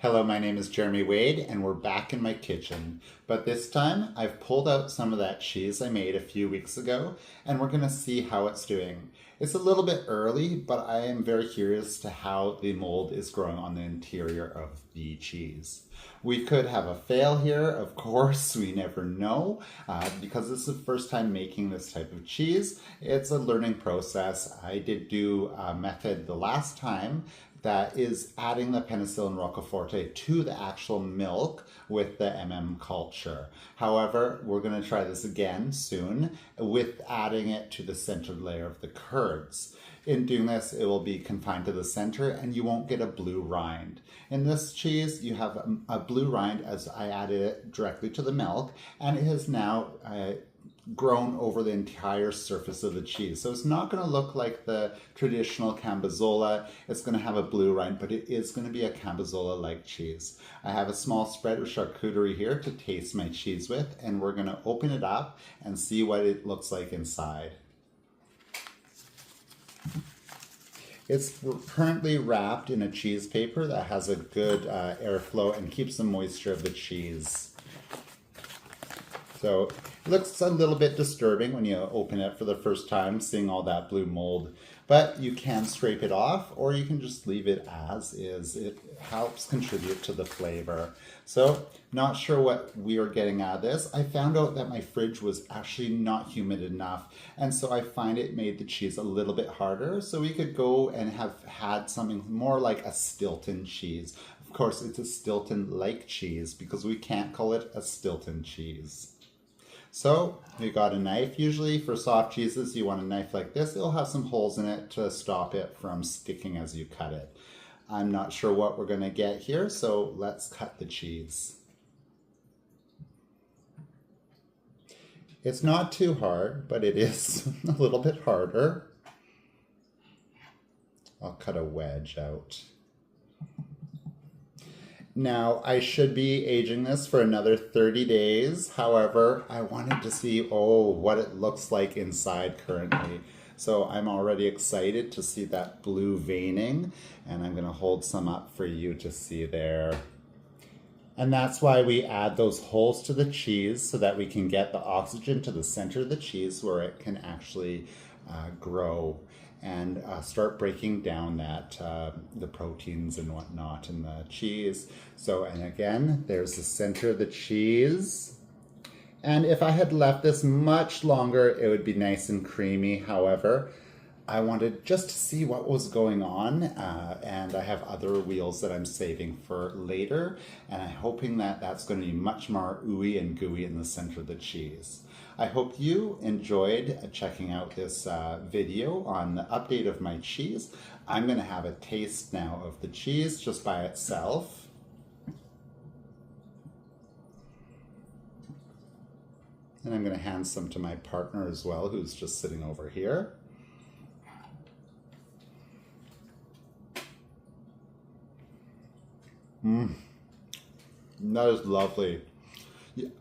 Hello, my name is Jeremy Wade, and we're back in my kitchen. But this time, I've pulled out some of that cheese I made a few weeks ago, and we're gonna see how it's doing. It's a little bit early, but I am very curious to how the mold is growing on the interior of the cheese. We could have a fail here, of course, we never know, because this is the first time making this type of cheese. It's a learning process. I did do a method the last time that is adding the Penicillium roqueforti to the actual milk with the culture. However, we're going to try this again soon with adding it to the center layer of the curds. In doing this, it will be confined to the center and you won't get a blue rind. In this cheese, you have a blue rind as I added it directly to the milk, and it has now grown over the entire surface of the cheese. So it's not going to look like the traditional Cambozola. It's going to have a blue rind, but it is going to be a Cambozola-like cheese. I have a small spread of charcuterie here to taste my cheese with, and we're going to open it up and see what it looks like inside. It's currently wrapped in a cheese paper that has a good airflow and keeps the moisture of the cheese. So it looks a little bit disturbing when you open it for the first time, seeing all that blue mold. But you can scrape it off, or you can just leave it as is. It helps contribute to the flavor. So, not sure what we are getting out of this. I found out that my fridge was actually not humid enough, and so I find it made the cheese a little bit harder. So we could go and have had something more like a Stilton cheese. Of course, it's a Stilton-like cheese because we can't call it a Stilton cheese. So we got a knife. Usually for soft cheeses, you want a knife like this. It'll have some holes in it to stop it from sticking as you cut it. I'm not sure what we're going to get here, so let's cut the cheese. It's not too hard, but it is a little bit harder. I'll cut a wedge out. Now, I should be aging this for another 30 days. However, I wanted to see, what it looks like inside currently. So I'm already excited to see that blue veining, and I'm gonna hold some up for you to see there. And that's why we add those holes to the cheese so that we can get the oxygen to the center of the cheese where it can actually grow and start breaking down that the proteins and whatnot in the cheese. So, and again, there's the center of the cheese. And if I had left this much longer, it would be nice and creamy. However, I wanted just to see what was going on, and I have other wheels that I'm saving for later, and I'm hoping that that's going to be much more ooey and gooey in the center of the cheese. I hope you enjoyed checking out this video on the update of my cheese. I'm going to have a taste now of the cheese just by itself. And I'm going to hand some to my partner as well, who's just sitting over here. That is lovely.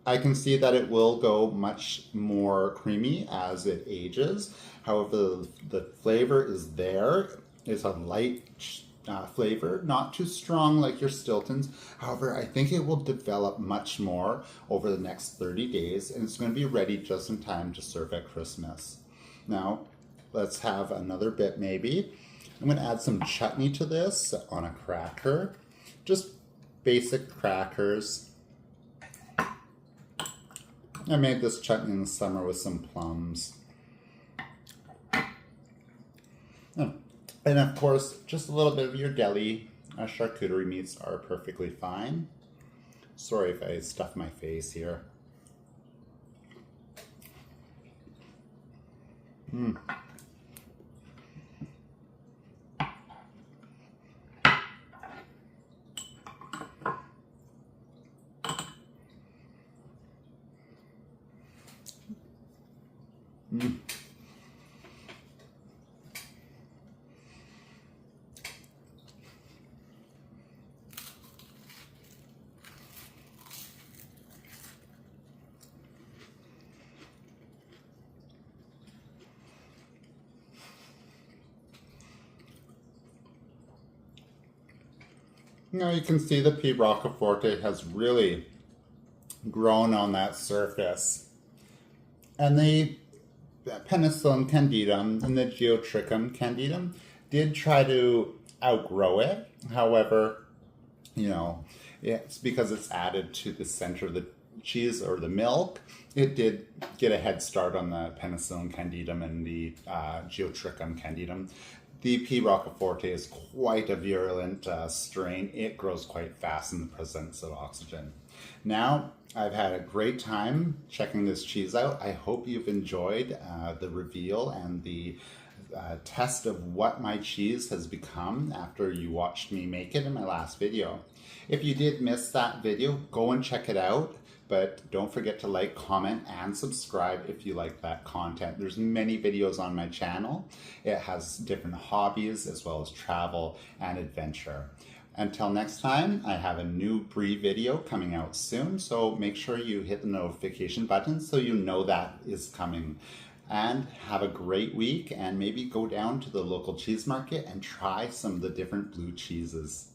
I can see that it will go much more creamy as it ages. However, the flavor is there. It's a light flavor, not too strong like your Stiltons. However, I think it will develop much more over the next 30 days, and it's going to be ready just in time to serve at Christmas. Now, let's have another bit maybe. I'm going to add some chutney to this on a cracker. Just basic crackers. I made this chutney in the summer with some plums. And of course, just a little bit of your deli. Charcuterie meats are perfectly fine. Sorry if I stuff my face here. Now you can see the P. roqueforti has really grown on that surface. And the Penicillium candidum and the Geotrichum candidum did try to outgrow it. However, it's because it's added to the center of the cheese or the milk. It did get a head start on the Penicillium candidum and the Geotrichum candidum. The P. roqueforti is quite a virulent strain. It grows quite fast in the presence of oxygen. Now, I've had a great time checking this cheese out. I hope you've enjoyed the reveal and the test of what my cheese has become after you watched me make it in my last video. If you did miss that video, go and check it out. But don't forget to like, comment, and subscribe if you like that content. There's many videos on my channel. It has different hobbies as well as travel and adventure. Until next time, I have a new Brie video coming out soon, so make sure you hit the notification button so you know that is coming. And have a great week, and maybe go down to the local cheese market and try some of the different blue cheeses.